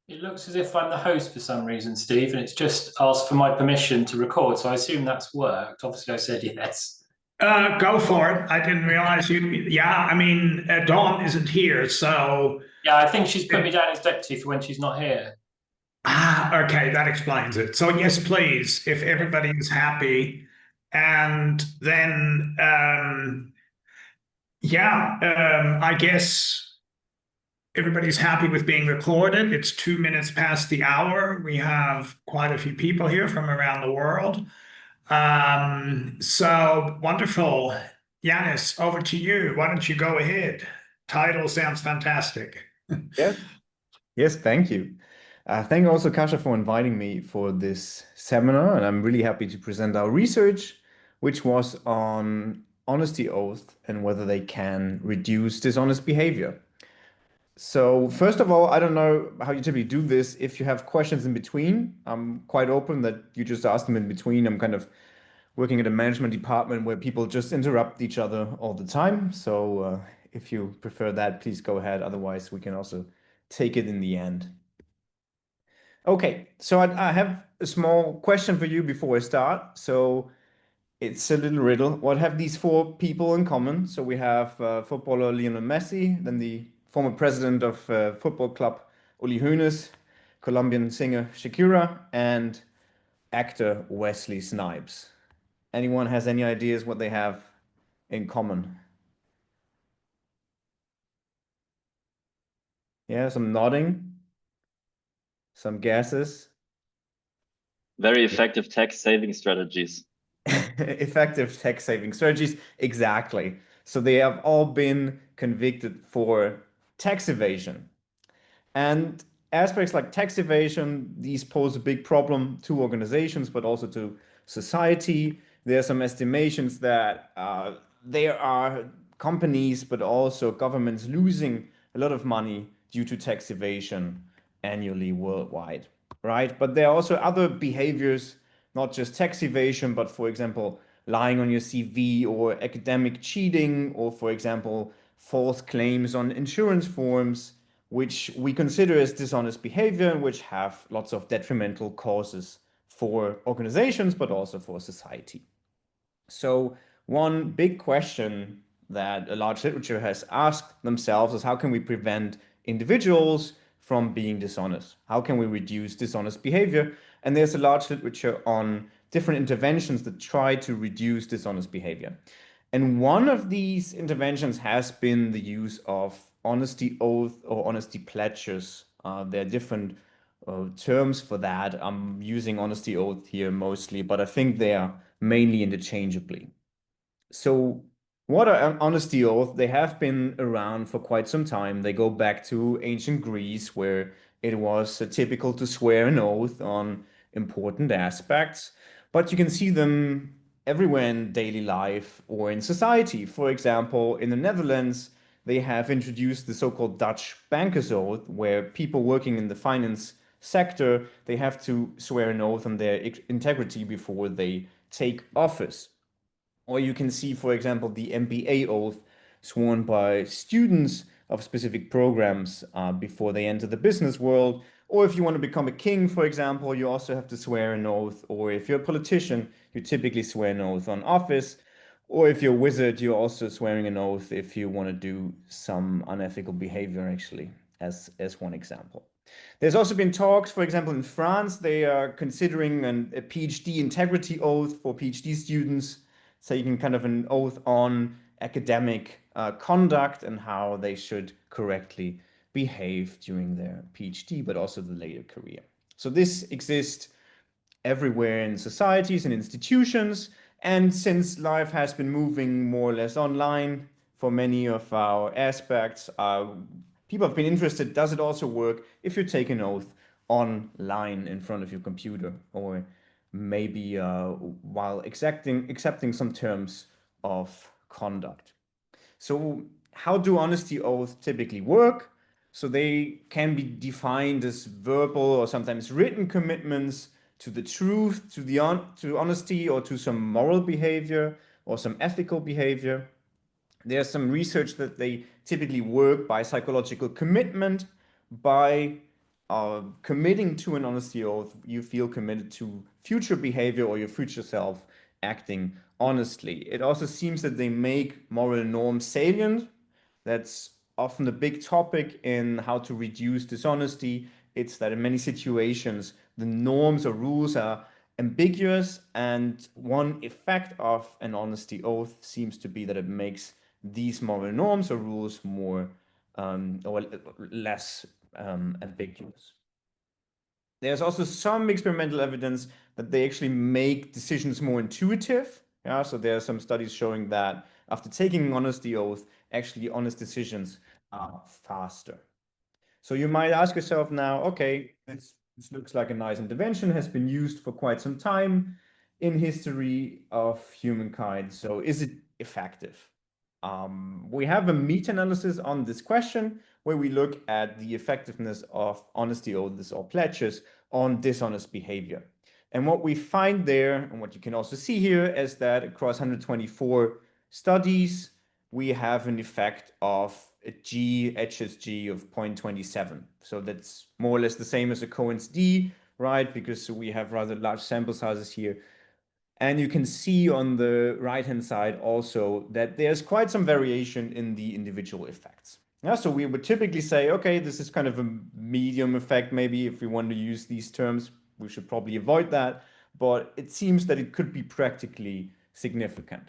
It looks as if I'm the host for some reason, Steve, and it's just asked for my permission to record. So I assume that's worked. Obviously, I said yes. Go for it. I didn't realize you. Yeah, I mean, Dawn isn't here, so. Yeah, I think she's put me down as deputy for when she's not here. Okay, that explains it. So yes, please, if everybody is happy, and then yeah, I guess everybody's happy with being recorded. It's 2 minutes past the hour. We have quite a few people here from around the world. So wonderful. Yanis, over to you. Why don't you go ahead? Title sounds fantastic. Yes, yes, thank you. Thank you also, Kasha, for inviting me for this seminar, and I'm really happy to present our research, which was on honesty oath and whether they can reduce dishonest behavior. So first of all, I don't know how you typically do this. If you have questions in between, I'm quite open that you just ask them in between. I'm kind of working at a management department where people just interrupt each other all the time. So if you prefer that, please go ahead. Otherwise, we can also take it in the end. Okay, so I have a small question for you before I start. So it's a little riddle. What have these four people in common? So we have footballer Lionel Messi, then the former president of football club Uli Hoeneß, Colombian singer Shakira, and actor Wesley Snipes. Anyone has any ideas what they have in common? Yeah, some nodding, some guesses. Very effective tax saving strategies. Effective tax saving strategies, exactly. So they have all been convicted for tax evasion. And aspects like tax evasion, these pose a big problem to organizations, but also to society. There are some estimations that there are companies, but also governments losing a lot of money due to tax evasion annually worldwide, right? But there are also other behaviors, not just tax evasion, but for example, lying on your CV or academic cheating, or for example, false claims on insurance forms, which we consider as dishonest behavior and which have lots of detrimental causes for organizations, but also for society. So one big question that a large literature has asked themselves is how can we prevent individuals from being dishonest? How can we reduce dishonest behavior? And there's a large literature on different interventions that try to reduce dishonest behavior. And one of these interventions has been the use of honesty oath or honesty pledges. There are different terms for that. I'm using honesty oath here mostly, but I think they are mainly interchangeably. So what are honesty oath? They have been around for quite some time. They go back to ancient Greece, where it was typical to swear an oath on important aspects, but you can see them everywhere in daily life or in society. For example, in the Netherlands, they have introduced the so-called Dutch banker's oath, where people working in the finance sector, they have to swear an oath on their integrity before they take office. Or you can see, for example, the MBA oath sworn by students of specific programs before they enter the business world. Or if you want to become a king, for example, you also have to swear an oath. Or if you're a politician, you typically swear an oath on office. Or if you're a wizard, you're also swearing an oath if you want to do some unethical behavior, actually, as one example. There's also been talks, for example, in France, they are considering a PhD integrity oath for PhD students. So you can kind of an oath on academic conduct and how they should correctly behave during their PhD, but also the later career. So this exists everywhere in societies and institutions. And since life has been moving more or less online for many of our aspects, people have been interested, does it also work if you take an oath online in front of your computer, or maybe while accepting some terms of conduct? So how do honesty oaths typically work? So they can be defined as verbal or sometimes written commitments to the truth, to honesty, or to some moral behavior or some ethical behavior. There's some research that they typically work by psychological commitment, by committing to an honesty oath, you feel committed to future behavior or your future self acting honestly. It also seems that they make moral norms salient. That's often a big topic in how to reduce dishonesty. It's that in many situations, the norms or rules are ambiguous, and one effect of an honesty oath seems to be that it makes these moral norms or rules more or less ambiguous. There's also some experimental evidence that they actually make decisions more intuitive. Yeah, so there are some studies showing that after taking an honesty oath, actually honest decisions are faster. So you might ask yourself now, okay, this looks like a nice intervention, has been used for quite some time in history of humankind. So is it effective? We have a meta-analysis on this question where we look at the effectiveness of honesty oaths or pledges on dishonest behavior. And what we find there, and what you can also see here, is that across 124 studies, we have an effect of a HSG of 0.27. So that's more or less the same as a Cohen's d, right? Because we have rather large sample sizes here. And you can see on the right-hand side also that there's quite some variation in the individual effects. Yeah, so we would typically say, okay, this is kind of a medium effect. Maybe if we want to use these terms, we should probably avoid that. But it seems that it could be practically significant.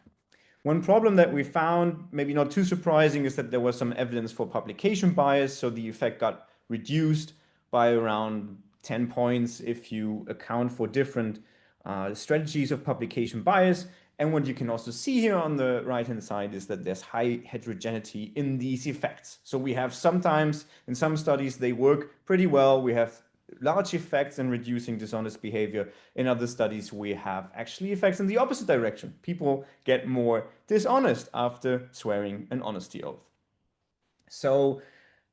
One problem that we found, maybe not too surprising, is that there was some evidence for publication bias. So the effect got reduced by around 10 points if you account for different strategies of publication bias. And what you can also see here on the right-hand side is that there's high heterogeneity in these effects. So we have sometimes, in some studies, they work pretty well. We have large effects in reducing dishonest behavior. In other studies, we have actually effects in the opposite direction. People get more dishonest after swearing an honesty oath. So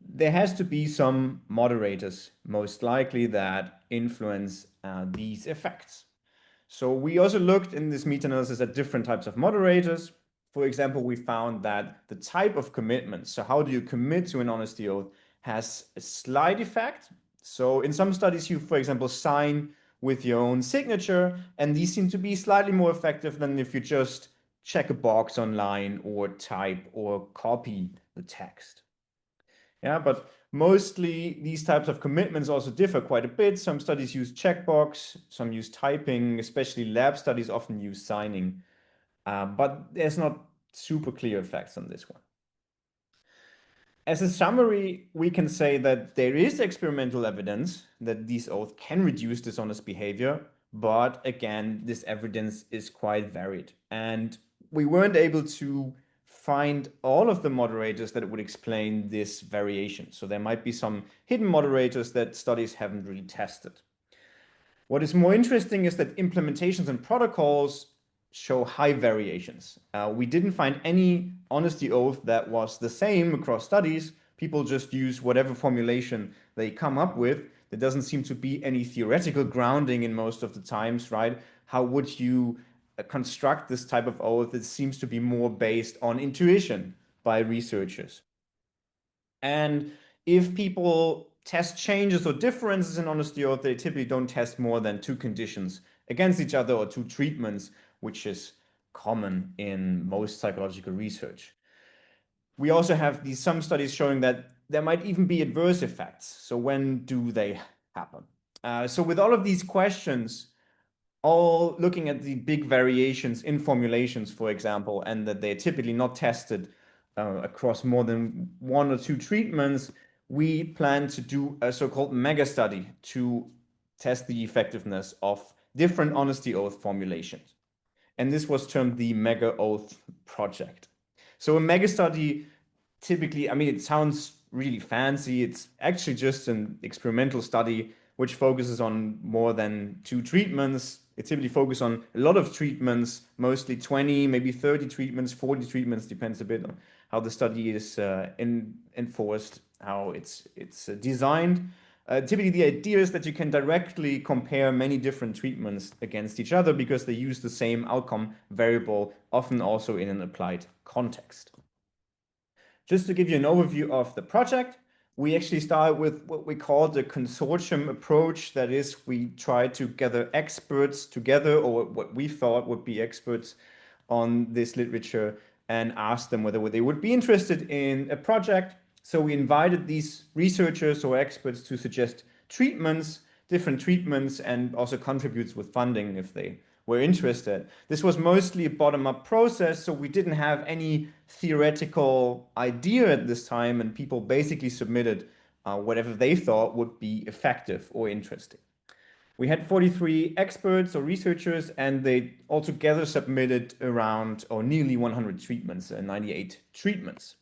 there has to be some moderators, most likely, that influence these effects. So we also looked in this meta-analysis at different types of moderators. For example, we found that the type of commitment, so how do you commit to an honesty oath, has a slight effect. So in some studies, you, for example, sign with your own signature, and these seem to be slightly more effective than if you just check a box online or type or copy the text. Yeah, but mostly these types of commitments also differ quite a bit. Some studies use checkbox, some use typing, especially lab studies often use signing. But there's not super clear effects on this one. As a summary, we can say that there is experimental evidence that these oaths can reduce dishonest behavior, but again, this evidence is quite varied. And we weren't able to find all of the moderators that would explain this variation. So there might be some hidden moderators that studies haven't really tested. What is more interesting is that implementations and protocols show high variations. We didn't find any honesty oath that was the same across studies. People just use whatever formulation they come up with. There doesn't seem to be any theoretical grounding in most of the times, right? How would you construct this type of oath? It seems to be more based on intuition by researchers. And if people test changes or differences in honesty oath, they typically don't test more than 2 conditions against each other or 2 treatments, which is common in most psychological research. We also have some studies showing that there might even be adverse effects. So when do they happen? So with all of these questions, all looking at the big variations in formulations, for example, and that they're typically not tested across more than 1 or 2 treatments, we plan to do a so-called mega study to test the effectiveness of different honesty oath formulations. And this was termed the Mega Oath Project. So a mega study, typically, I mean, it sounds really fancy. It's actually just an experimental study which focuses on more than 2 treatments. It typically focuses on a lot of treatments, mostly 20, maybe 30 treatments, 40 treatments, depends a bit on how the study is enforced, how it's designed. Typically, the idea is that you can directly compare many different treatments against each other because they use the same outcome variable, often also in an applied context. Just to give you an overview of the project, we actually started with what we call the consortium approach. That is, we try to gather experts together, or what we thought would be experts on this literature, and ask them whether they would be interested in a project. So we invited these researchers or experts to suggest treatments, different treatments, and also contributes with funding if they were interested. This was mostly a bottom-up process, so we didn't have any theoretical idea at this time, and people basically submitted whatever they thought would be effective or interesting. We had 43 experts or researchers, and they altogether submitted around or nearly 100 treatments, 98 treatments.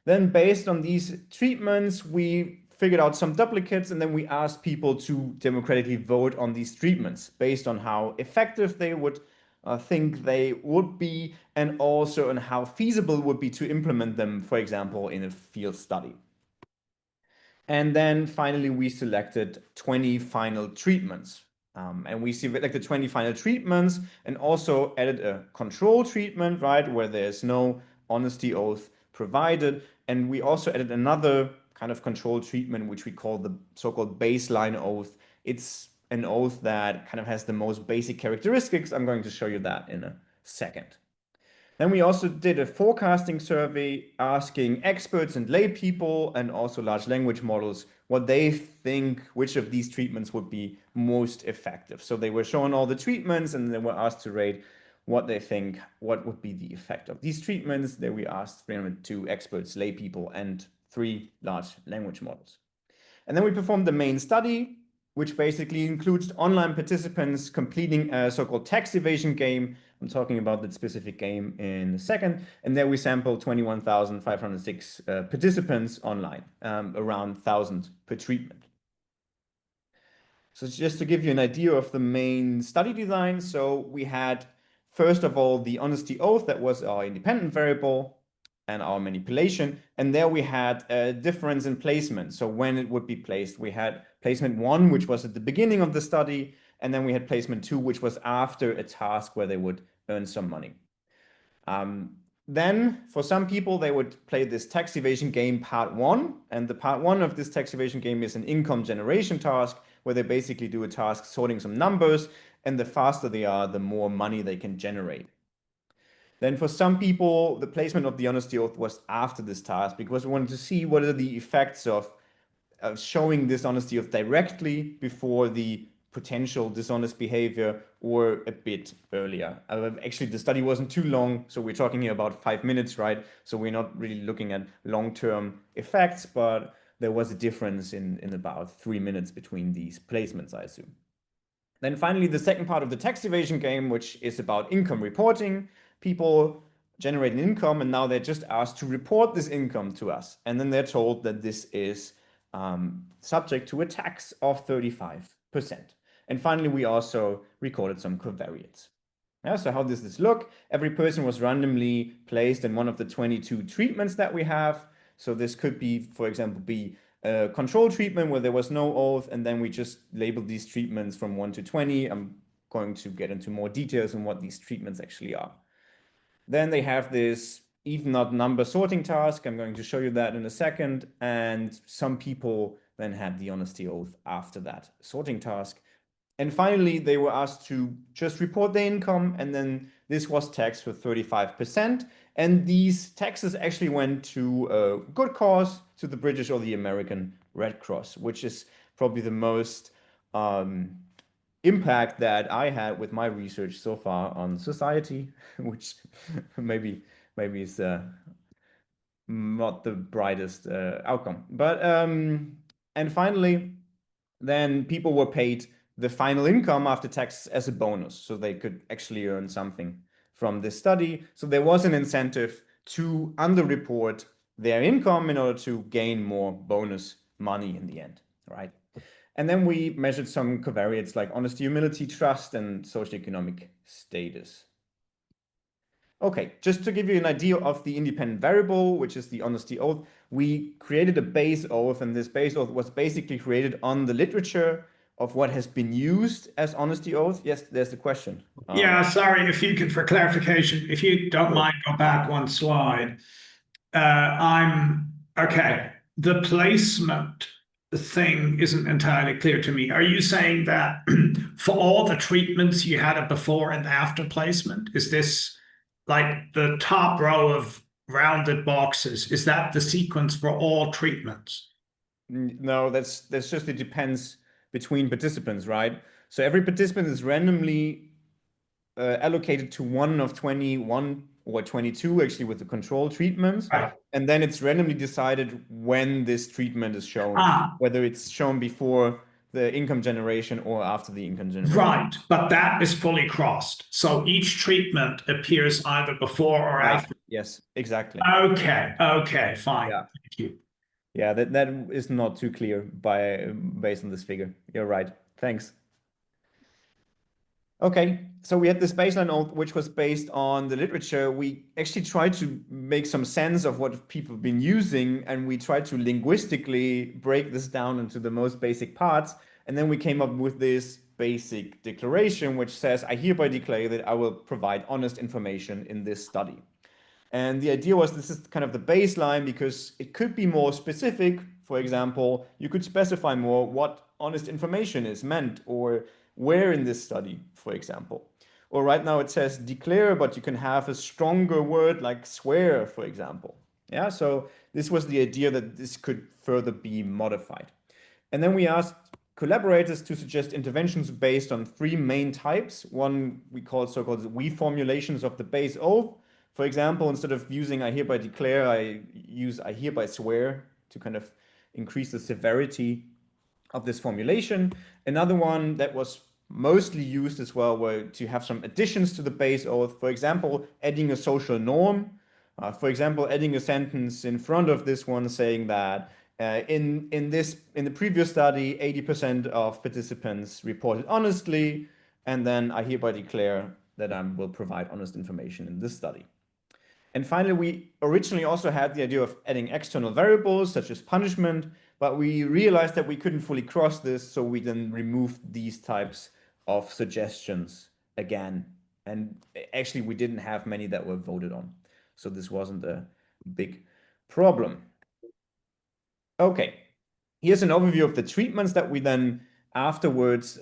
Then based on these treatments, we figured out some duplicates, and then we asked people to democratically vote on these treatments based on how effective they would think they would be, and also on how feasible it would be to implement them, for example, in a field study. And then finally, we selected 20 final treatments. And we selected 20 final treatments and also added a control treatment, right, where there's no honesty oath provided. And we also added another kind of control treatment, which we call the so-called baseline oath. It's an oath that kind of has the most basic characteristics. I'm going to show you that in a second. Then we also did a forecasting survey asking experts and lay people and also large language models what they think which of these treatments would be most effective. So they were shown all the treatments and they were asked to rate what they think, what would be the effect of these treatments. Then we asked 302 experts, lay people, and 3 large language models. And then we performed the main study, which basically includes online participants completing a so-called tax evasion game. I'm talking about that specific game in a second. And there we sampled 21,506 participants online, around 1,000 per treatment. So just to give you an idea of the main study design. So we had, first of all, the honesty oath that was our independent variable and our manipulation. And there we had a difference in placement. So when it would be placed, we had placement 1, which was at the beginning of the study. And then we had placement 2, which was after a task where they would earn some money. Then for some people, they would play this tax evasion game part 1. And the part 1 of this tax evasion game is an income generation task where they basically do a task sorting some numbers. And the faster they are, the more money they can generate. Then for some people, the placement of the honesty oath was after this task because we wanted to see what are the effects of showing this honesty oath directly before the potential dishonest behavior or a bit earlier. Actually, the study wasn't too long, so we're talking here about 5 minutes, right? So we're not really looking at long-term effects, but there was a difference in about 3 minutes between these placements, I assume. Then finally, the second part of the tax evasion game, which is about income reporting. People generate an income and now they're just asked to report this income to us. And then they're told that this is subject to a tax of 35%. And finally, we also recorded some covariates. Yeah, so how does this look? Every person was randomly placed in one of the 22 treatments that we have. So this could be, for example, be a control treatment where there was no oath, and then we just labeled these treatments from 1 to 20. I'm going to get into more details on what these treatments actually are. Then they have this even odd number sorting task. I'm going to show you that in a second. And some people then had the honesty oath after that sorting task. And finally, they were asked to just report their income. And then this was taxed with 35%. And these taxes actually went to a good cause, to the British or the American Red Cross, which is probably the most impact that I had with my research so far on society, which maybe is not the brightest outcome. But and finally, then people were paid the final income after tax as a bonus, so they could actually earn something from this study. So there was an incentive to underreport their income in order to gain more bonus money in the end, right? And then we measured some covariates like honesty, humility, trust, and socioeconomic status. Okay, just to give you an idea of the independent variable, which is the honesty oath, we created a base oath, and this base oath was basically created on the literature of what has been used as honesty oath. Yes, there's the question. Yeah, sorry, if you could, for clarification, if you don't mind, go back one slide. Okay. the placement thing isn't entirely clear to me. Are you saying that for all the treatments you had a before and after placement? Is this like the top row of rounded boxes? Is that the sequence for all treatments? No, that's just, it depends between participants, right? So every participant is randomly allocated to one of 21 or 22 actually with the control treatments. Right. And then it's randomly decided when this treatment is shown, whether it's shown before the income generation or after the income generation. Right, but that is fully crossed. So each treatment appears either before or Right. after. Yes, exactly. Okay, fine. Yeah. Thank you. Yeah, that is not too clear based on this figure. You're right. Thanks. Okay, so we had this baseline oath, which was based on the literature. We actually tried to make some sense of what people have been using, and we tried to linguistically break this down into the most basic parts. And then we came up with this basic declaration, which says, I hereby declare that I will provide honest information in this study. And the idea was this is kind of the baseline because it could be more specific. For example, you could specify more what honest information is meant or where in this study, for example. Or right now it says declare, but you can have a stronger word like swear, for example. Yeah, so this was the idea that this could further be modified. And then we asked collaborators to suggest interventions based on three main types. One we call so-called we formulations of the base oath. For example, instead of using I hereby declare, I use I hereby swear to kind of increase the severity of this formulation. Another one that was mostly used as well were to have some additions to the base oath. For example, adding a social norm. For example, adding a sentence in front of this one saying that in the previous study, 80% of participants reported honestly, and then I hereby declare that I will provide honest information in this study. And finally, we originally also had the idea of adding external variables such as punishment, but we realized that we couldn't fully cross this, so we then removed these types of suggestions again. And actually, we didn't have many that were voted on, so this wasn't a big problem. Okay, here's an overview of the treatments that we then afterwards,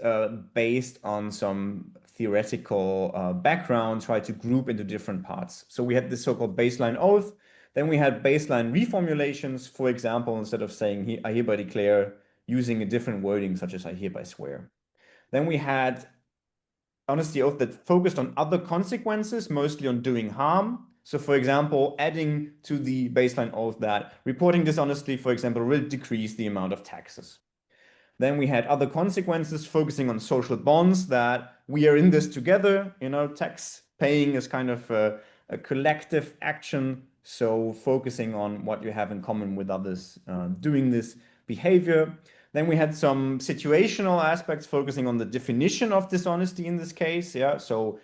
based on some theoretical background, try to group into different parts. So we had this so-called baseline oath. Then we had baseline reformulations. For example, instead of saying I hereby declare, using a different wording such as I hereby swear. Then we had honesty oath that focused on other consequences, mostly on doing harm. So for example, adding to the baseline oath that reporting dishonestly, for example, will decrease the amount of taxes. Then we had other consequences focusing on social bonds, that we are in this together, tax paying is kind of a collective action. So focusing on what you have in common with others doing this behavior. Then we had some situational aspects focusing on the definition of dishonesty in this case. Yeah, so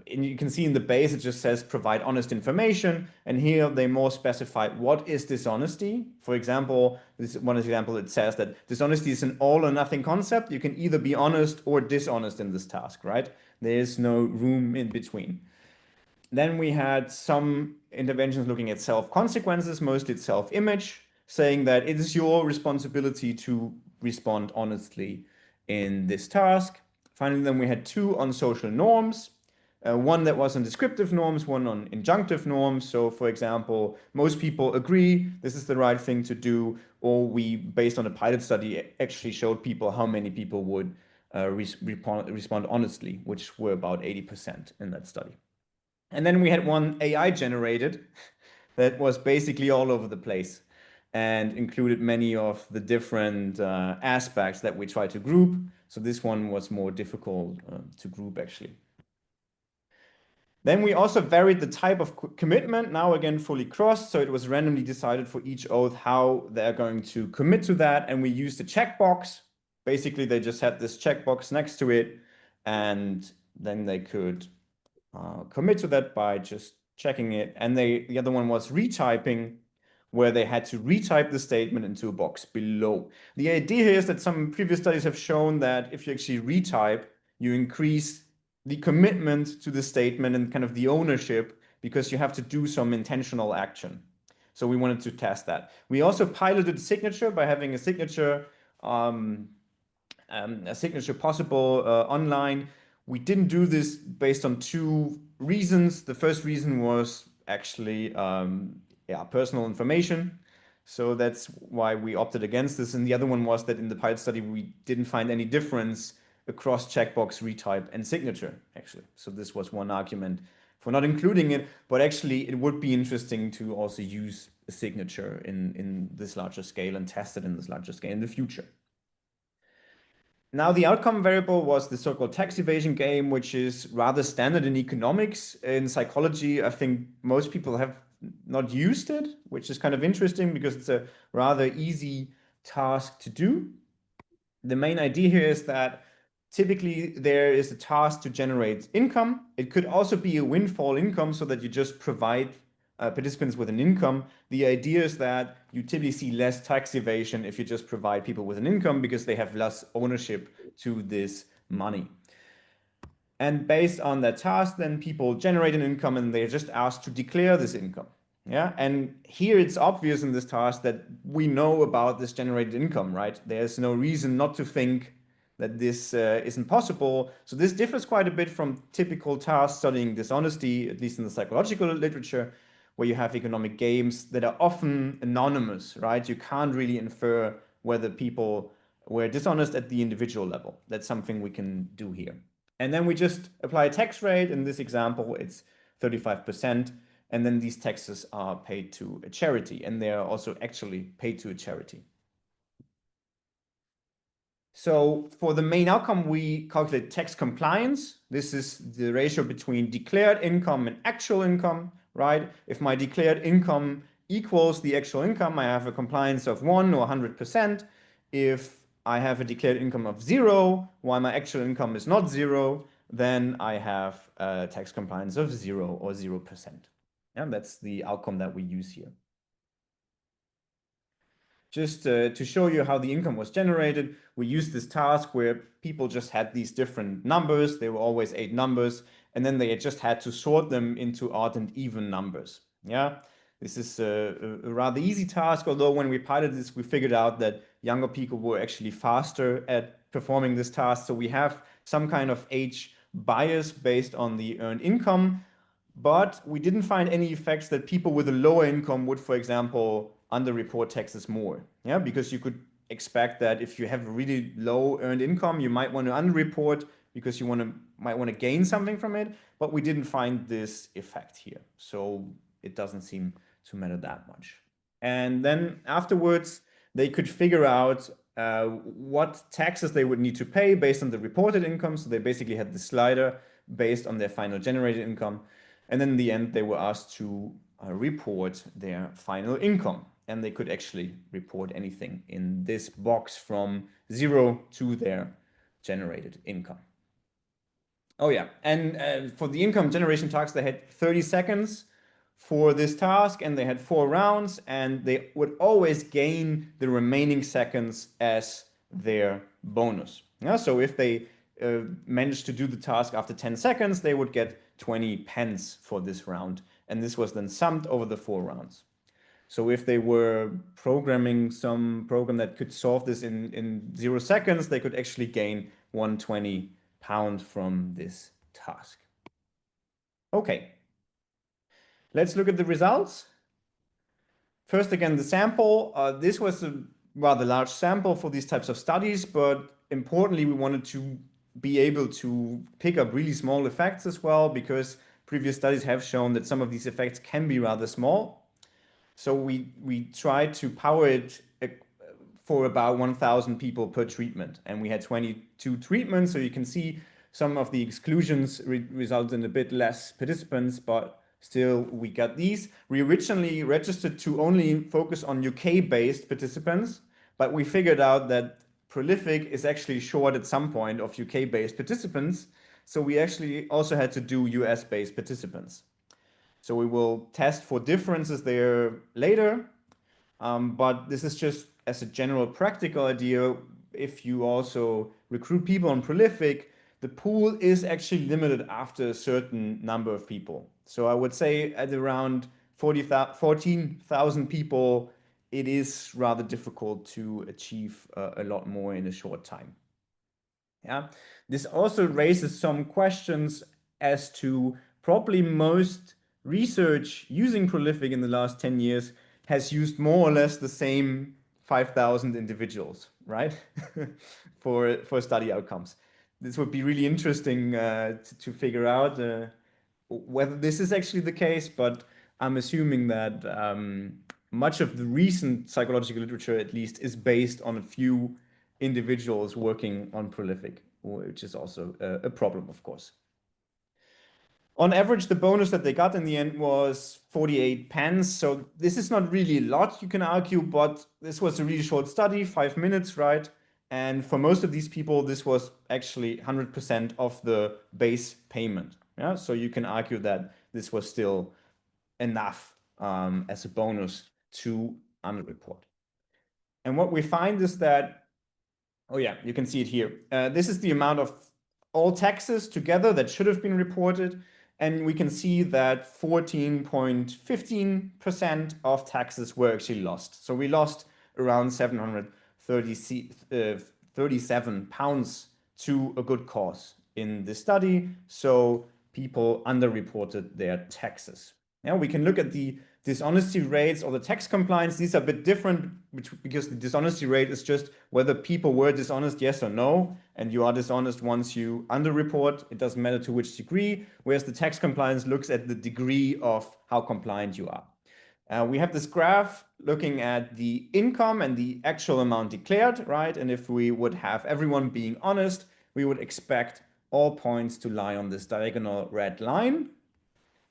you can see in the base, it just says provide honest information. And here they more specified what is dishonesty. For example, this one example, it says that dishonesty is an all or nothing concept. You can either be honest or dishonest in this task, right? There is no room in between. Then we had some interventions looking at self-consequences, mostly self-image, saying that it is your responsibility to respond honestly in this task. Finally, then we had two on social norms. One that was on descriptive norms, one on injunctive norms. So for example, most people agree this is the right thing to do, or we, based on a pilot study, actually showed people how many people would respond honestly, which were about 80% in that study. And then we had one AI generated that was basically all over the place and included many of the different aspects that we try to group. So this one was more difficult to group actually. Then we also varied the type of commitment, now again fully crossed. So it was randomly decided for each oath how they're going to commit to that. And we used a checkbox. Basically, they just had this checkbox next to it, and then they could commit to that by just checking it. And the other one was retyping, where they had to retype the statement into a box below. The idea here is that some previous studies have shown that if you actually retype, you increase the commitment to the statement and kind of the ownership, because you have to do some intentional action. So we wanted to test that. We also piloted signature by having a signature possible online. We didn't do this based on two reasons. The first reason was actually personal information. So that's why we opted against this. And the other one was that in the pilot study, we didn't find any difference across checkbox, retype, and signature, actually. So this was one argument for not including it, but actually it would be interesting to also use a signature in this larger scale and test it in this larger scale in the future. Now, the outcome variable was the so-called tax evasion game, which is rather standard in economics. In psychology, I think most people have not used it, which is kind of interesting because it's a rather easy task to do. The main idea here is that typically there is a task to generate income. It could also be a windfall income so that you just provide participants with an income. The idea is that you typically see less tax evasion if you just provide people with an income because they have less ownership to this money. And based on that task, then people generate an income and they're just asked to declare this income. Yeah, and here it's obvious in this task that we know about this generated income, right? There's no reason not to think that this isn't possible. So this differs quite a bit from typical tasks studying dishonesty, at least in the psychological literature, where you have economic games that are often anonymous, right? You can't really infer whether people were dishonest at the individual level. That's something we can do here. And then we just apply a tax rate. In this example, it's 35%. And then these taxes are paid to a charity, and they are also actually paid to a charity. So for the main outcome, we calculate tax compliance. This is the ratio between declared income and actual income, right? If my declared income equals the actual income, I have a compliance of 1 or 100%. If I have a declared income of 0, while my actual income is not 0, then I have a tax compliance of 0 or 0%. And that's the outcome that we use here. Just to show you how the income was generated, we used this task where people just had these different numbers. They were always 8 numbers, and then they just had to sort them into odd and even numbers. Yeah, this is a rather easy task, although when we piloted this, we figured out that younger people were actually faster at performing this task. So we have some kind of age bias based on the earned income, but we didn't find any effects that people with a lower income would, for example, underreport taxes more. Yeah, because you could expect that if you have a really low earned income, you might want to underreport because you might want to gain something from it. But we didn't find this effect here, so it doesn't seem to matter that much. And then afterwards, they could figure out what taxes they would need to pay based on the reported income. So they basically had the slider based on their final generated income. And then in the end, they were asked to report their final income. And they could actually report anything in this box from 0 to their generated income. Oh yeah, and for the income generation task, they had 30 seconds for this task, and they had 4 rounds, and they would always gain the remaining seconds as their bonus. Yeah, so if they managed to do the task after 10 seconds, they would get 20 pence for this round, and this was then summed over the 4 rounds. So if they were programming some program that could solve this in 0 seconds, they could actually gain £120 from this task. Okay, let's look at the results. First, again, the sample. This was a rather large sample for these types of studies, but importantly, we wanted to be able to pick up really small effects as well, because previous studies have shown that some of these effects can be rather small. So we tried to power it for about 1,000 people per treatment, and we had 22 treatments. So you can see some of the exclusions result in a bit less participants, but still we got these. We originally registered to only focus on UK-based participants, but we figured out that Prolific is actually short at some point of UK-based participants. So we actually also had to do US-based participants. So we will test for differences there later, but this is just as a general practical idea. If you also recruit people on Prolific, the pool is actually limited after a certain number of people. So I would say at around 14,000 people, it is rather difficult to achieve a lot more in a short time. Yeah, this also raises some questions as to probably most research using Prolific in the last 10 years has used more or less the same 5,000 individuals, right? for study outcomes. This would be really interesting to figure out whether this is actually the case, but I'm assuming that much of the recent psychological literature, at least, is based on a few individuals working on Prolific, which is also a problem, of course. On average, the bonus that they got in the end was 48 pence. So this is not really a lot, you can argue, but this was a really short study, 5 minutes, right? And for most of these people, this was actually 100% of the base payment. Yeah, so you can argue that this was still enough as a bonus to underreport. And what we find is that, oh yeah, you can see it here. This is the amount of all taxes together that should have been reported. And we can see that 14.15% of taxes were actually lost. So we lost around 737 pounds to a good cause in this study. So people underreported their taxes. Now we can look at the dishonesty rates or the tax compliance. These are a bit different because the dishonesty rate is just whether people were dishonest, yes or no. And you are dishonest once you underreport. It doesn't matter to which degree. Whereas the tax compliance looks at the degree of how compliant you are. We have this graph looking at the income and the actual amount declared, right? And if we would have everyone being honest, we would expect all points to lie on this diagonal red line.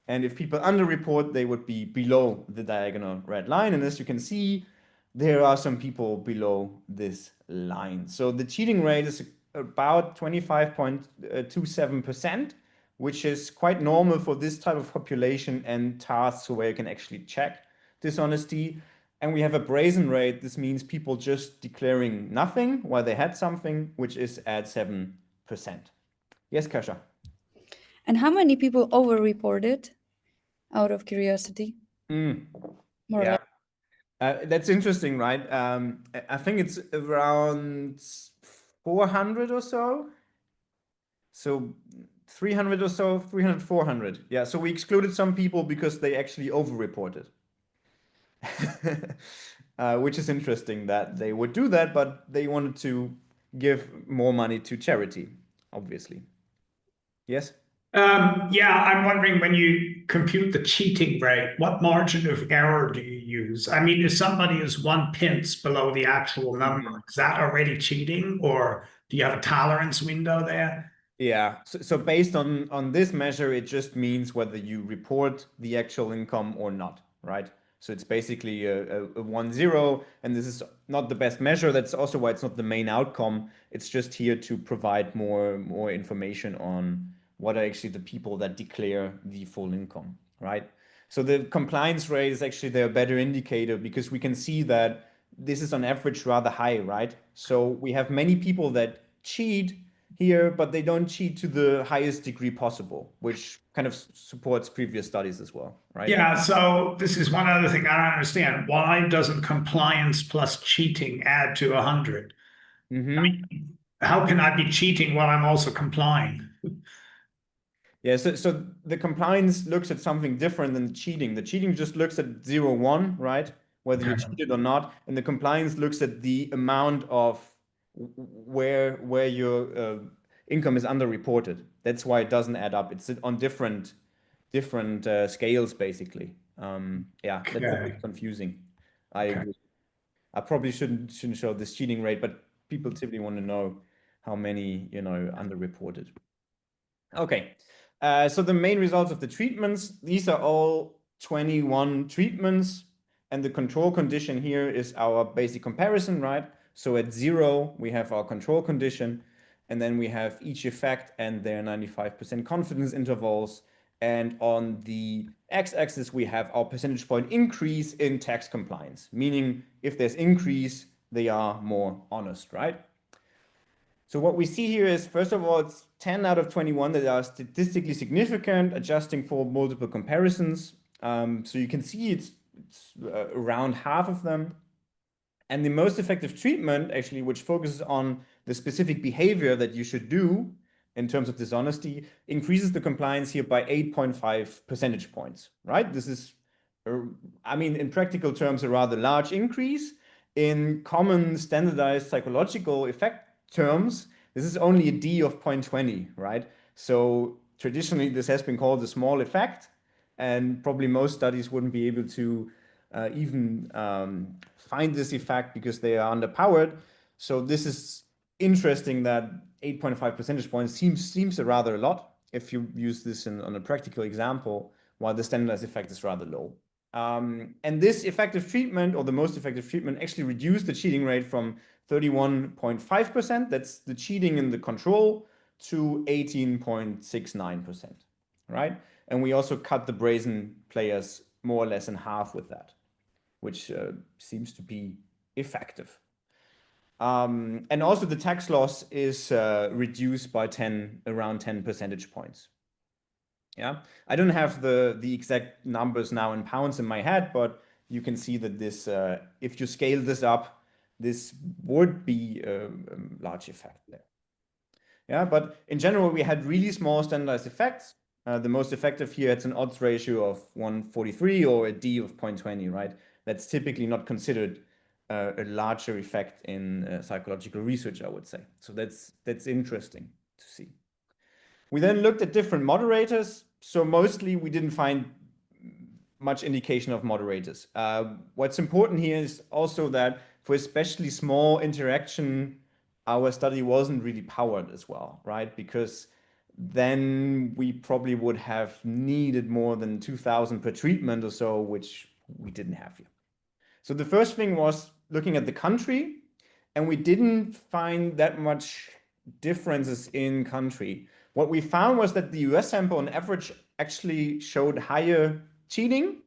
And if people underreport, they would be below the diagonal red line. And as you can see, there are some people below this line. So the cheating rate is about 25.27%, which is quite normal for this type of population and tasks where you can actually check dishonesty. And we have a brazen rate. This means people just declaring nothing while they had something, which is at 7%. Yes, Kasha? And how many people overreported, out of curiosity? More or less. That's interesting, right? I think it's around 400 or so. So 300 or so, 300, 400. Yeah, so we excluded some people because they actually overreported. Which is interesting that they would do that, but they wanted to give more money to charity, obviously. Yes? Yeah, I'm wondering when you compute the cheating rate, what margin of error do you use? I mean, if somebody is 1 pence below the actual number, is that already cheating, or do you have a tolerance window there? Yeah, so based on this measure, it just means whether you report the actual income or not, right? So it's basically a 1-0, and this is not the best measure. That's also why it's not the main outcome. It's just here to provide more information on what are actually the people that declare the full income, right? So the compliance rate is actually the better indicator because we can see that this is on average rather high, right? So we have many people that cheat here, but they don't cheat to the highest degree possible, which kind of supports previous studies as well, right? Yeah, so this is one other thing I don't understand. Why doesn't compliance plus cheating add to 100? I mean, how can I be cheating while I'm also complying? Yeah, so the compliance looks at something different than the cheating. The cheating just looks at 0-1, right? Whether you cheated or not. And the compliance looks at the amount of where your income is underreported. That's why it doesn't add up. It's on different scales, basically. Yeah, that's a bit confusing. I agree. I probably shouldn't show this cheating rate, but people typically want to know how many, underreported. Okay. So the main results of the treatments, these are all 21 treatments, and the control condition here is our basic comparison, right? So at 0, we have our control condition, and then we have each effect and their 95% confidence intervals. And on the x-axis, we have our percentage point increase in tax compliance, meaning if there's increase, they are more honest, right? So what we see here is, first of all, it's 10 out of 21 that are statistically significant, adjusting for multiple comparisons. So you can see it's around half of them. And the most effective treatment, actually, which focuses on the specific behavior that you should do in terms of dishonesty, increases the compliance here by 8.5 percentage points, right? This is, I mean, in practical terms, a rather large increase. In common standardized psychological effect terms, this is only a D of 0.20, right? So traditionally, this has been called a small effect, and probably most studies wouldn't be able to even find this effect because they are underpowered. So this is interesting that 8.5 percentage points seems a rather a lot if you use this on a practical example, while the standardized effect is rather low. And this effective treatment, or the most effective treatment, actually reduced the cheating rate from 31.5%, that's the cheating in the control, to 18.69%, right? And we also cut the brazen players more or less in half with that, which seems to be effective. And also the tax loss is reduced by around 10 percentage points. Yeah, I don't have the exact numbers now in pounds in my head, but you can see that this, if you scale this up, this would be a large effect there. Yeah, but in general, we had really small standardized effects. The most effective here, it's an odds ratio of 143 or a D of 0.20, right? That's typically not considered a larger effect in psychological research, I would say. So that's interesting to see. We then looked at different moderators. So mostly we didn't find much indication of moderators. What's important here is also that for especially small interaction, our study wasn't really powered as well, right? Because then we probably would have needed more than 2,000 per treatment or so, which we didn't have here. So the first thing was looking at the country, and we didn't find that much differences in country. What we found was that the US sample on average actually showed higher cheating.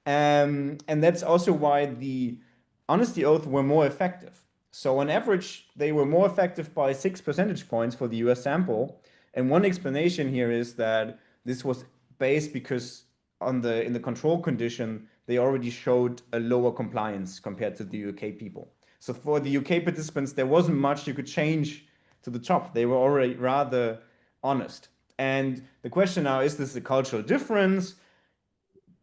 And that's also why the honesty oath were more effective. So on average, they were more effective by 6 percentage points for the US sample. And one explanation here is that this was based because in the control condition, they already showed a lower compliance compared to the UK people. So for the UK participants, there wasn't much you could change to the top. They were already rather honest. And the question now, is this a cultural difference?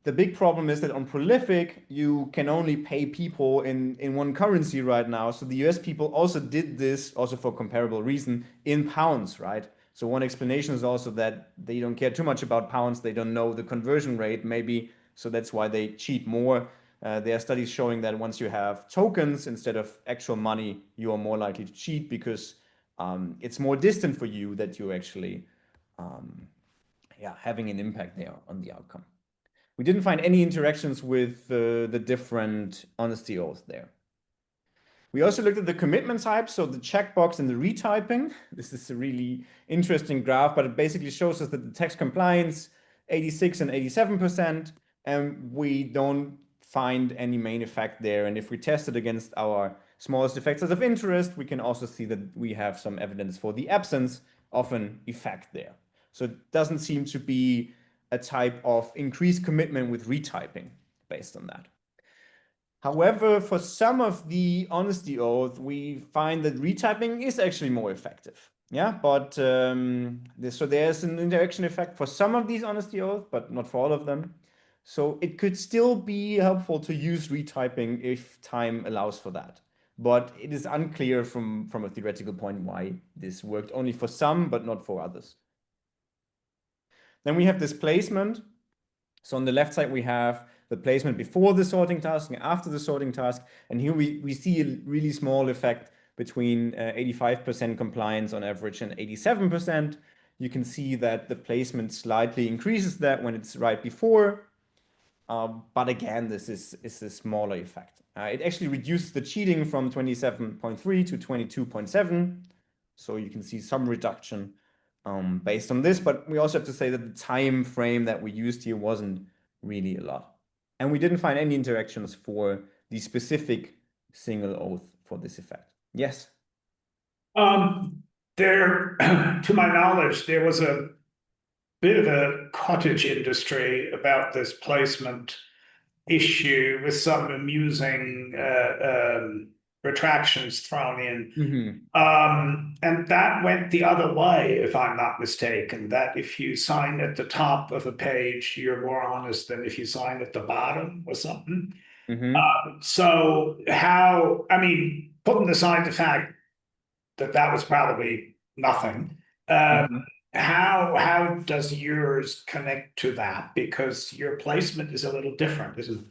The big problem is that on Prolific, you can only pay people in one currency right now. So the US people also did this, also for comparable reason, in pounds, right? So one explanation is also that they don't care too much about pounds. They don't know the conversion rate, maybe. So that's why they cheat more. There are studies showing that once you have tokens instead of actual money, you are more likely to cheat because it's more distant for you that you're actually having an impact there on the outcome. We didn't find any interactions with the different honesty oaths there. We also looked at the commitment types, so the checkbox and the retyping. This is a really interesting graph, but it basically shows us that the text compliance, 86 and 87%, and we don't find any main effect there. And if we test it against our smallest effectors of interest, we can also see that we have some evidence for the absence of an effect there. So it doesn't seem to be a type of increased commitment with retyping based on that. However, for some of the honesty oath, we find that retyping is actually more effective. Yeah, but so there's an interaction effect for some of these honesty oaths, but not for all of them. So it could still be helpful to use retyping if time allows for that. But it is unclear from a theoretical point why this worked only for some, but not for others. Then we have this placement. So on the left side, we have the placement before the sorting task and after the sorting task. And here we see a really small effect between 85% compliance on average and 87%. You can see that the placement slightly increases that when it's right before. But again, this is a smaller effect. It actually reduces the cheating from 27.3 to 22.7. So you can see some reduction based on this, but we also have to say that the time frame that we used here wasn't really a lot. And we didn't find any interactions for the specific single oath for this effect. Yes? To my knowledge, there was a bit of a cottage industry about this placement issue with some amusing retractions thrown in. And that went the other way, if I'm not mistaken, that if you sign at the top of a page, you're more honest than if you sign at the bottom or something. So how, I mean, putting aside the fact that that was probably nothing, how does yours connect to that? Because your placement is a little different, isn't it?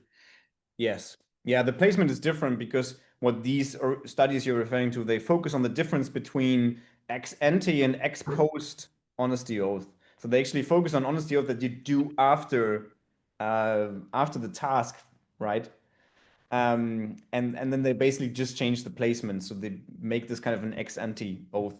Yes. Yeah, the placement is different because what these studies you're referring to, they focus on the difference between ex-ante and ex-post honesty oath. So they actually focus on honesty oath that you do after the task, right? And then they basically just change the placement. So they make this kind of an ex-ante oath.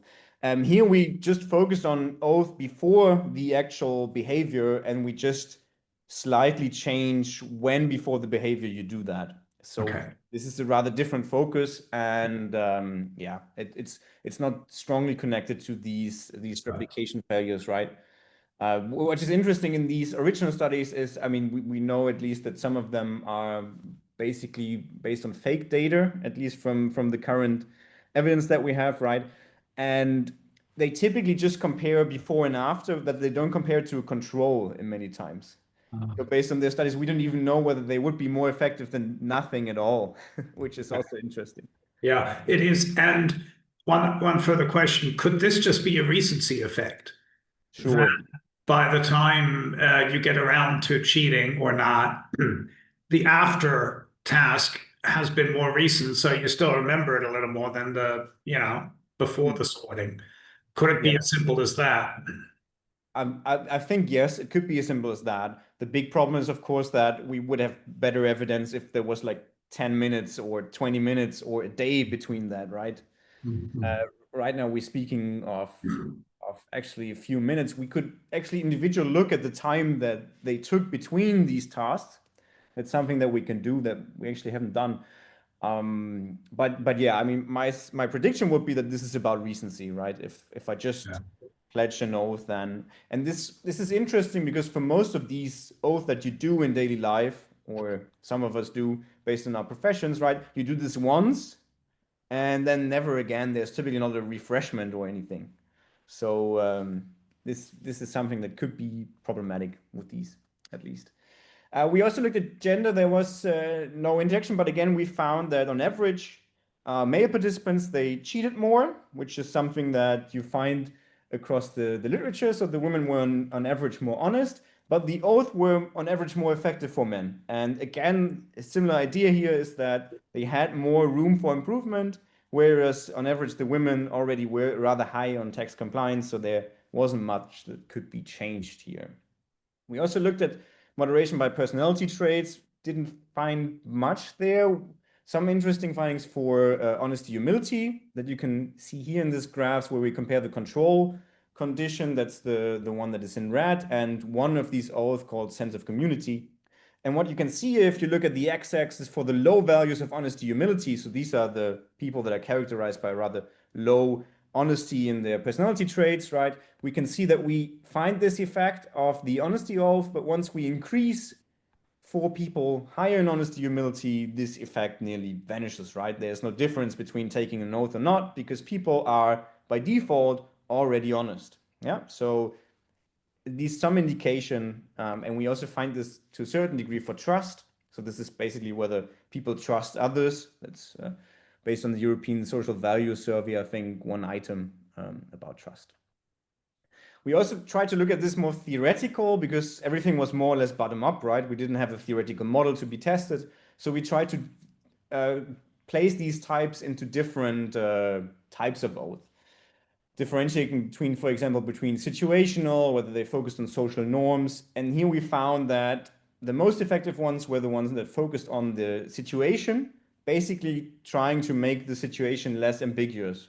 Here we just focused on oath before the actual behavior, and we just slightly change when before the behavior you do that. So this is a rather different focus, and yeah, it's not strongly connected to these replication failures, right? What is interesting in these original studies is, I mean, we know at least that some of them are basically based on fake data, at least from the current evidence that we have, right? And they typically just compare before and after, that they don't compare to a control in many times. So based on their studies, we don't even know whether they would be more effective than nothing at all, which is also interesting. Yeah, it is. And one further question, could this just be a recency effect? Sure. That by the time you get around to cheating or not, the after task has been more recent, so you still remember it a little more than the, before the sorting. Could it be as simple as that? I think, yes, it could be as simple as that. The big problem is, of course, that we would have better evidence if there was like 10 minutes or 20 minutes or a day between that, right? Right now, we're speaking of actually a few minutes. We could actually individually look at the time that they took between these tasks. It's something that we can do that we actually haven't done. But yeah, I mean, my prediction would be that this is about recency, right? If I just pledge an oath, then, and this is interesting because for most of these oaths that you do in daily life, or some of us do based on our professions, right? You do this once, and then never again. There's typically not a refreshment or anything. So this is something that could be problematic with these, at least. We also looked at gender. There was no interaction, but again, we found that on average, male participants, they cheated more, which is something that you find across the literature. So the women were on average more honest, but the oath were on average more effective for men. And again, a similar idea here is that they had more room for improvement, whereas on average, the women already were rather high on tax compliance, so there wasn't much that could be changed here. We also looked at moderation by personality traits, didn't find much there. Some interesting findings for honesty, humility that you can see here in this graphs where we compare the control condition, that's the one that is in red, and one of these oaths called sense of community. And what you can see if you look at the x-axis for the low values of honesty, humility, so these are the people that are characterized by rather low honesty in their personality traits, right? We can see that we find this effect of the honesty oath, but once we increase for people higher in honesty, humility, this effect nearly vanishes, right? There's no difference between taking an oath or not, because people are by default already honest. Yeah, so these some indication, and we also find this to a certain degree for trust. So this is basically whether people trust others. That's based on the European Social Value Survey, I think, one item about trust. We also tried to look at this more theoretical because everything was more or less bottom up, right? We didn't have a theoretical model to be tested. So we tried to place these types into different types of oath, differentiating between, for example, between situational, whether they focused on social norms. And here we found that the most effective ones were the ones that focused on the situation, basically trying to make the situation less ambiguous.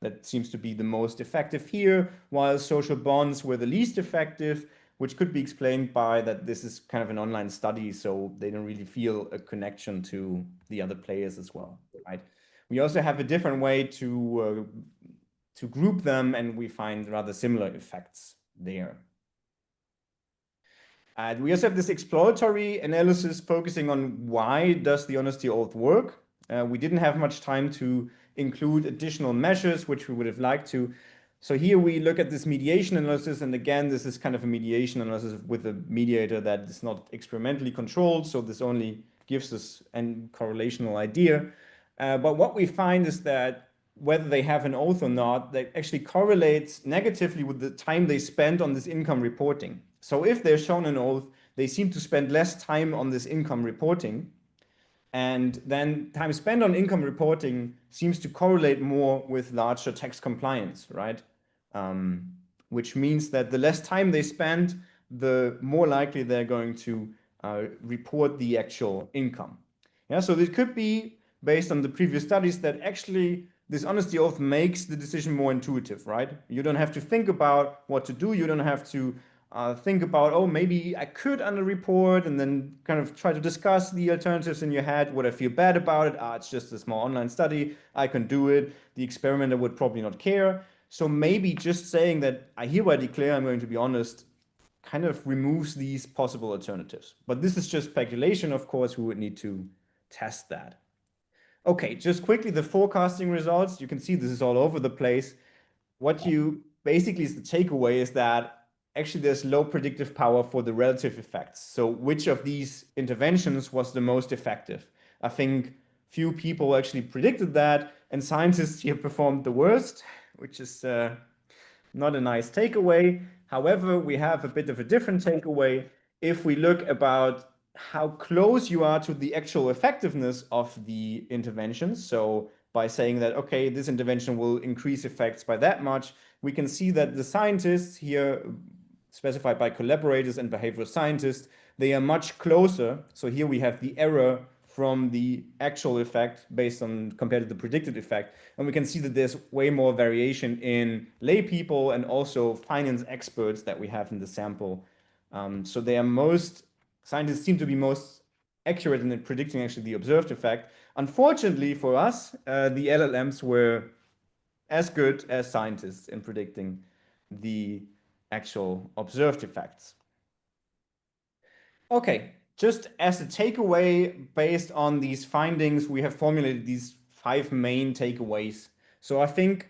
That seems to be the most effective here, while social bonds were the least effective, which could be explained by that this is kind of an online study, so they don't really feel a connection to the other players as well, right? We also have a different way to group them, and we find rather similar effects there. And we also have this exploratory analysis focusing on why does the honesty oath work. We didn't have much time to include additional measures, which we would have liked to. So here we look at this mediation analysis, and again, this is kind of a mediation analysis with a mediator that is not experimentally controlled, so this only gives us a correlational idea. But what we find is that whether they have an oath or not, that actually correlates negatively with the time they spend on this income reporting. So if they're shown an oath, they seem to spend less time on this income reporting. And then time spent on income reporting seems to correlate more with larger tax compliance, right? Which means that the less time they spend, the more likely they're going to report the actual income. Yeah, so it could be based on the previous studies that actually this honesty oath makes the decision more intuitive, right? You don't have to think about what to do. You don't have to think about, oh, maybe I could underreport, and then kind of try to discuss the alternatives in your head. Would I feel bad about it? It's just a small online study. I can do it. The experimenter would probably not care. So maybe just saying that I hereby declare I'm going to be honest kind of removes these possible alternatives. But this is just speculation, of course. We would need to test that. Okay, just quickly, the forecasting results. You can see this is all over the place. What you basically is the takeaway is that actually there's low predictive power for the relative effects. So which of these interventions was the most effective? I think few people actually predicted that, and scientists here performed the worst, which is not a nice takeaway. However, we have a bit of a different takeaway if we look about how close you are to the actual effectiveness of the interventions. So by saying that, okay, this intervention will increase effects by that much, we can see that the scientists here, specified by collaborators and behavioral scientists, they are much closer. So here we have the error from the actual effect based on compared to the predicted effect. And we can see that there's way more variation in lay people and also finance experts that we have in the sample. So they are scientists seem to be most accurate in predicting actually the observed effect. Unfortunately for us, the LLMs were as good as scientists in predicting the actual observed effects. Okay, just as a takeaway based on these findings, we have formulated these 5 main takeaways. So I think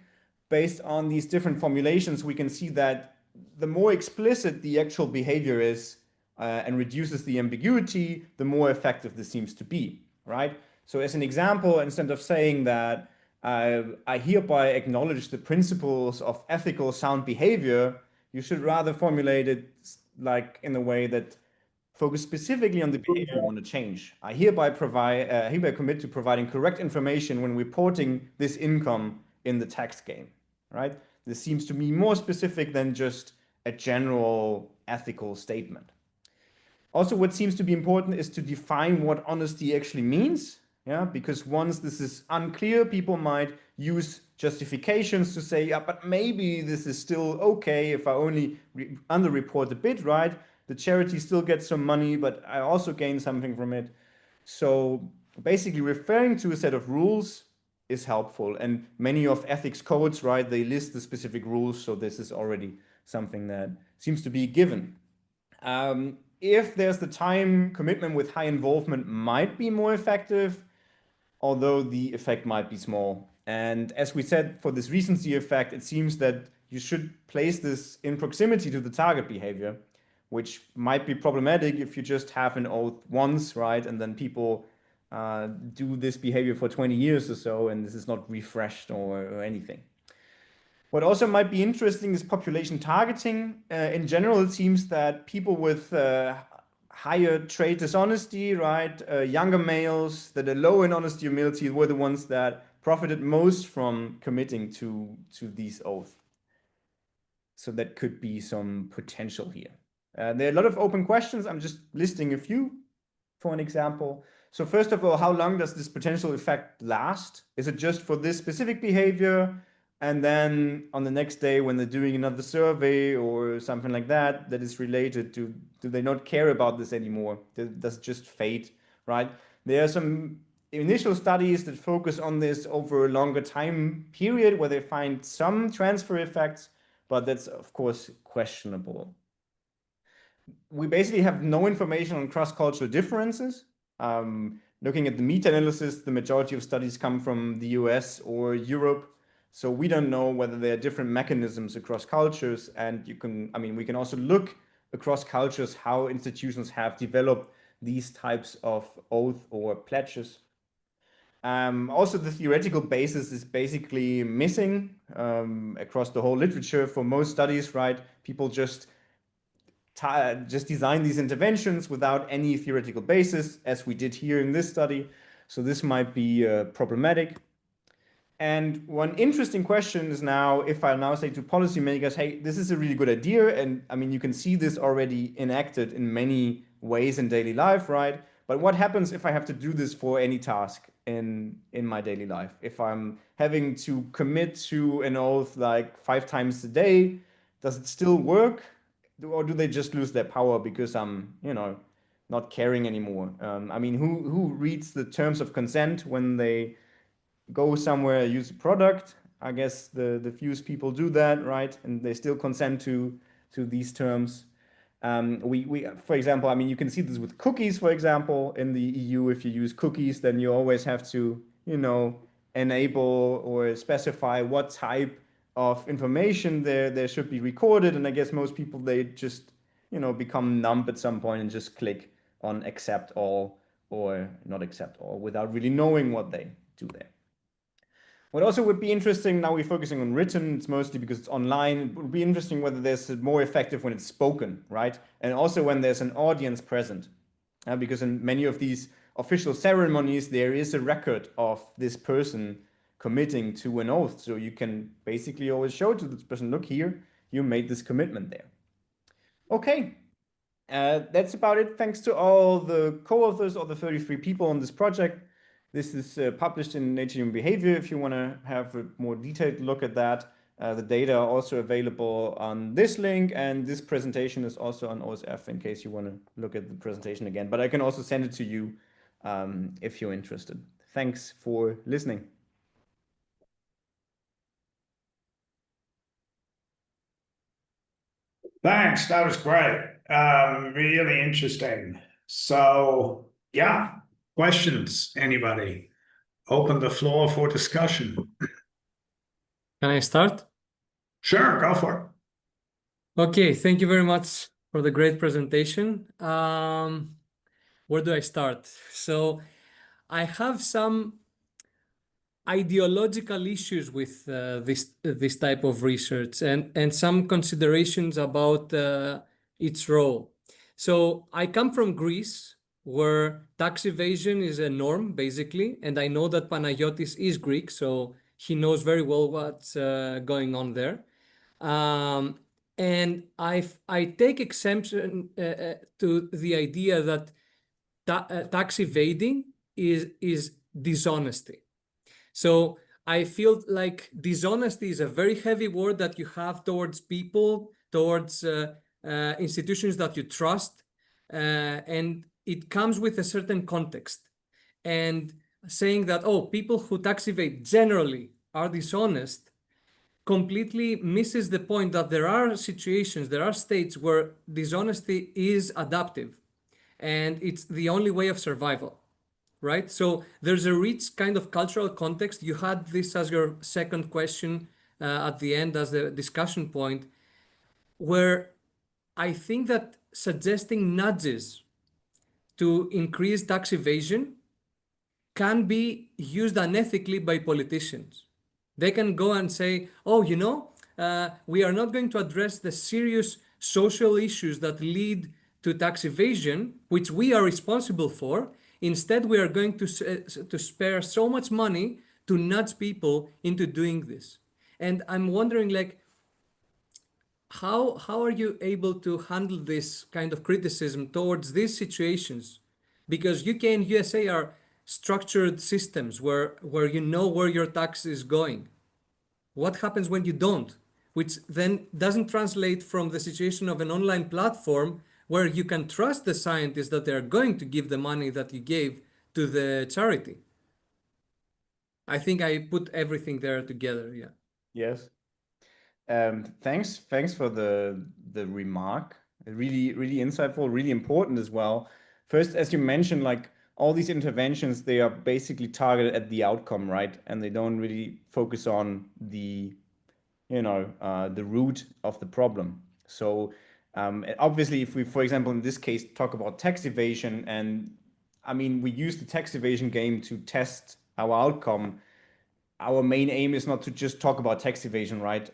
based on these different formulations, we can see that the more explicit the actual behavior is, and reduces the ambiguity, the more effective this seems to be, right? So as an example, instead of saying that I hereby acknowledge the principles of ethical sound behavior, you should rather formulate it like in a way that focus specifically on the behavior you want to change. I hereby commit to providing correct information when reporting this income in the tax game, right? This seems to be more specific than just a general ethical statement. Also, what seems to be important is to define what honesty actually means, yeah, because once this is unclear, people might use justifications to say, yeah, but maybe this is still okay if I only underreport a bit, right? The charity still gets some money, but I also gain something from it. So basically referring to a set of rules is helpful. And many of ethics codes, right, they list the specific rules. So this is already something that seems to be given. If there's the time commitment with high involvement might be more effective, although the effect might be small. And as we said, for this recency effect, it seems that you should place this in proximity to the target behavior, which might be problematic if you just have an oath once, right? And then people do this behavior for 20 years or so, and this is not refreshed or anything. What also might be interesting is population targeting. In general, it seems that people with higher trait dishonesty, right, younger males that are low in honesty humility were the ones that profited most from committing to these oaths. So that could be some potential here. There are a lot of open questions. I'm just listing a few for an example. So first of all, how long does this potential effect last? Is it just for this specific behavior? And then on the next day when they're doing another survey or something like that, that is related to, do they not care about this anymore? Does it just fade, right? There are some initial studies that focus on this over a longer time period where they find some transfer effects, but that's of course questionable. we basically have no information on cross-cultural differences. Looking at the meta-analysis, the majority of studies come from the US or Europe. So we don't know whether there are different mechanisms across cultures. And we can also look across cultures how institutions have developed these types of oath or pledges. Also, the theoretical basis is basically missing across the whole literature for most studies, right? People just design these interventions without any theoretical basis, as we did here in this study. So this might be problematic. And one interesting question is now, if I now say to policymakers, hey, this is a really good idea. And I mean, you can see this already enacted in many ways in daily life, right? But what happens if I have to do this for any task in my daily life? If I'm having to commit to an oath like 5 times a day, does it still work? Or do they just lose their power because I'm, not caring anymore? I mean, who reads the terms of consent when they go somewhere, use a product? I guess the fewest people do that, right? And they still consent to these terms. For example, I mean, you can see this with cookies, for example, in the EU. If you use cookies, then you always have to, enable or specify what type of information there should be recorded. And I guess most people, they just, become numb at some point and just click on accept all or not accept all without really knowing what they do there. What also would be interesting, now we're focusing on written, it's mostly because it's online. It would be interesting whether there's more effective when it's spoken, right? And also when there's an audience present. Because in many of these official ceremonies, there is a record of this person committing to an oath. So you can basically always show to this person, look here, you made this commitment there. Okay, that's about it. Thanks to all the co-authors, all the 33 people on this project. This is published in Nature Human Behavior if you want to have a more detailed look at that. The data are also available on this link, and this presentation is also on OSF in case you want to look at the presentation again. But I can also send it to you if you're interested. Thanks for listening. Thanks, that was great. Really interesting. So, yeah, questions, anybody? Open the floor for discussion. Can I start? Sure, go for it. Okay, thank you very much for the great presentation. Where do I start? So I have some ideological issues with this type of research and some considerations about its role. So I come from Greece, where tax evasion is a norm, basically, and I know that Panagiotis is Greek, so he knows very well what's going on there. And I take exception to the idea that tax evading is dishonesty. So I feel like dishonesty is a very heavy word that you have towards people, towards institutions that you trust, and it comes with a certain context. And saying that, oh, people who tax evade generally are dishonest completely misses the point that there are situations, there are states where dishonesty is adaptive and it's the only way of survival. Right? So there's a rich kind of cultural context. You had this as your second question at the end as the discussion point, where I think that suggesting nudges to increase tax evasion can be used unethically by politicians. They can go and say, oh, we are not going to address the serious social issues that lead to tax evasion, which we are responsible for. Instead, we are going to spare so much money to nudge people into doing this. And I'm wondering, like, how are you able to handle this kind of criticism towards these situations? Because UK and USA are structured systems where you know where your tax is going. What happens when you don't? Which then doesn't translate from the situation of an online platform where you can trust the scientists that they're going to give the money that you gave to the charity. I think I put everything there together, yeah. Yes. Thanks for the remark. Really, really insightful, really important as well. First, as you mentioned, like all these interventions, they are basically targeted at the outcome, right? And they don't really focus on the, the root of the problem. So obviously, if we, for example, in this case, talk about tax evasion, and I mean, we use the tax evasion game to test our outcome. Our main aim is not to just talk about tax evasion, right?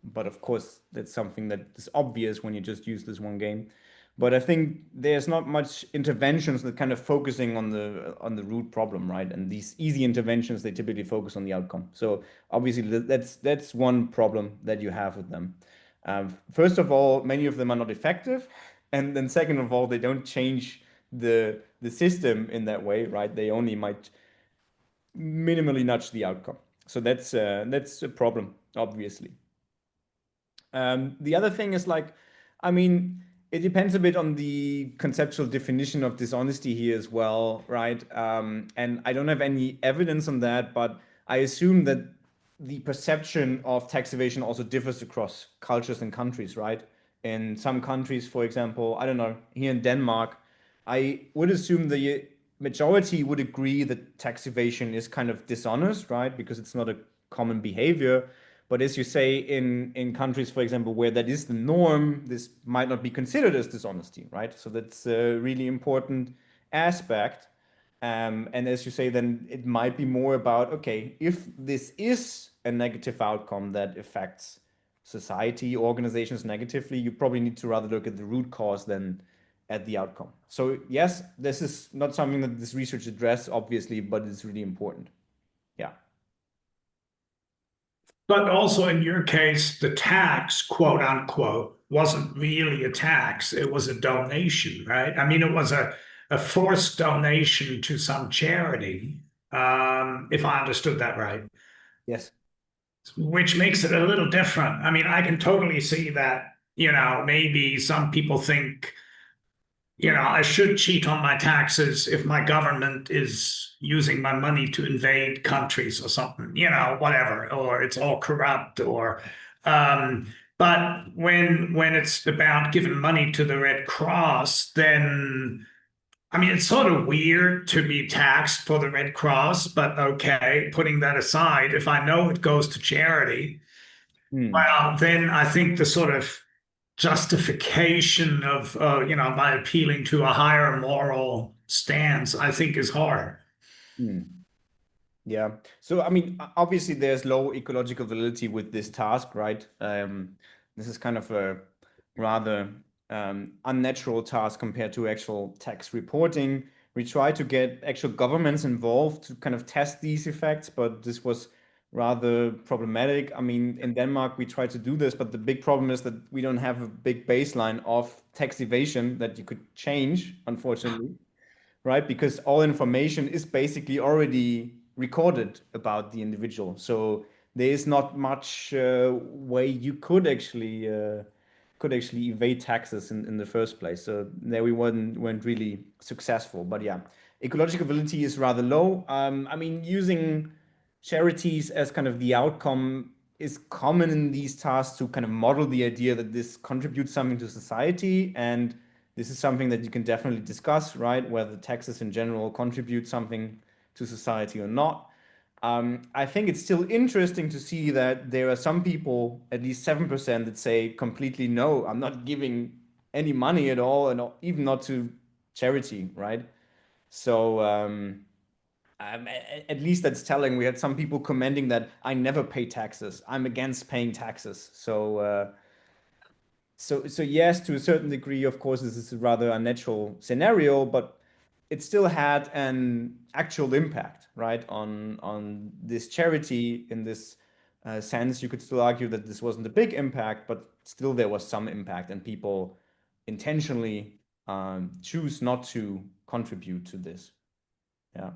But of course, that's something that is obvious when you just use this one game. But I think there's not much interventions that kind of focusing on the root problem, right? And these easy interventions, they typically focus on the outcome. So obviously, that's one problem that you have with them. First of all, many of them are not effective, and then second of all, they don't change the system in that way, right? They only might minimally nudge the outcome. So that's a problem, obviously. The other thing is like, I mean, it depends a bit on the conceptual definition of dishonesty here as well, right? And I don't have any evidence on that, but I assume that the perception of tax evasion also differs across cultures and countries, right? In some countries, for example, I don't know, here in Denmark, I would assume the majority would agree that tax evasion is kind of dishonest, right? Because it's not a common behavior. But as you say, in countries, for example, where that is the norm, this might not be considered as dishonesty, right? So that's a really important aspect. And as you say, then it might be more about, okay, if this is a negative outcome that affects society, organizations negatively, you probably need to rather look at the root cause than at the outcome. So yes, this is not something that this research addresses, obviously, but it's really important. Yeah. But also in your case, the tax, quote unquote, wasn't really a tax. It was a donation, right? I mean, it was a forced donation to some charity, if I understood that right. Yes. Which makes it a little different. I mean, I can totally see that, maybe some people think, I should cheat on my taxes if my government is using my money to invade countries or something, whatever, or it's all corrupt but when it's about giving money to the Red Cross, then I mean, it's sort of weird to be taxed for the Red Cross, but okay, putting that aside, if I know it goes to charity, well, then I think the sort of justification of, by appealing to a higher moral stance, I think is hard. Yeah. So, I mean, obviously there's low ecological validity with this task, right? This is kind of a rather unnatural task compared to actual tax reporting. We try to get actual governments involved to kind of test these effects, but this was rather problematic. I mean, in Denmark, we try to do this, but the big problem is that we don't have a big baseline of tax evasion that you could change, unfortunately, right? Because all information is basically already recorded about the individual. So there is not much way you could actually evade taxes in the first place. So there we weren't really successful. But yeah, ecological validity is rather low. I mean, using charities as kind of the outcome is common in these tasks to kind of model the idea that this contributes something to society, and this is something that you can definitely discuss, right? Whether taxes in general contribute something to society or not. I think it's still interesting to see that there are some people, at least 7%, that say completely no, I'm not giving any money at all, and even not to charity, right? So at least that's telling. We had some people commenting that I never pay taxes. I'm against paying taxes. So yes, to a certain degree, of course, this is a rather unnatural scenario, but it still had an actual impact, right, on this charity. In this sense, you could still argue that this wasn't a big impact, but still there was some impact, and people intentionally choose not to contribute to this. Yeah.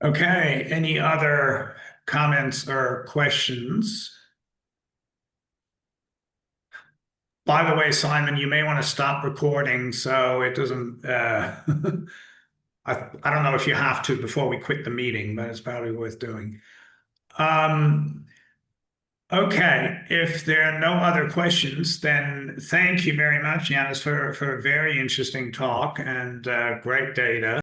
Okay, any other comments or questions? By the way, Simon, you may want to stop recording so it doesn't, I don't know if you have to before we quit the meeting, but it's probably worth doing. Okay, if there are no other questions, then thank you very much, Janis, for a very interesting talk and great data.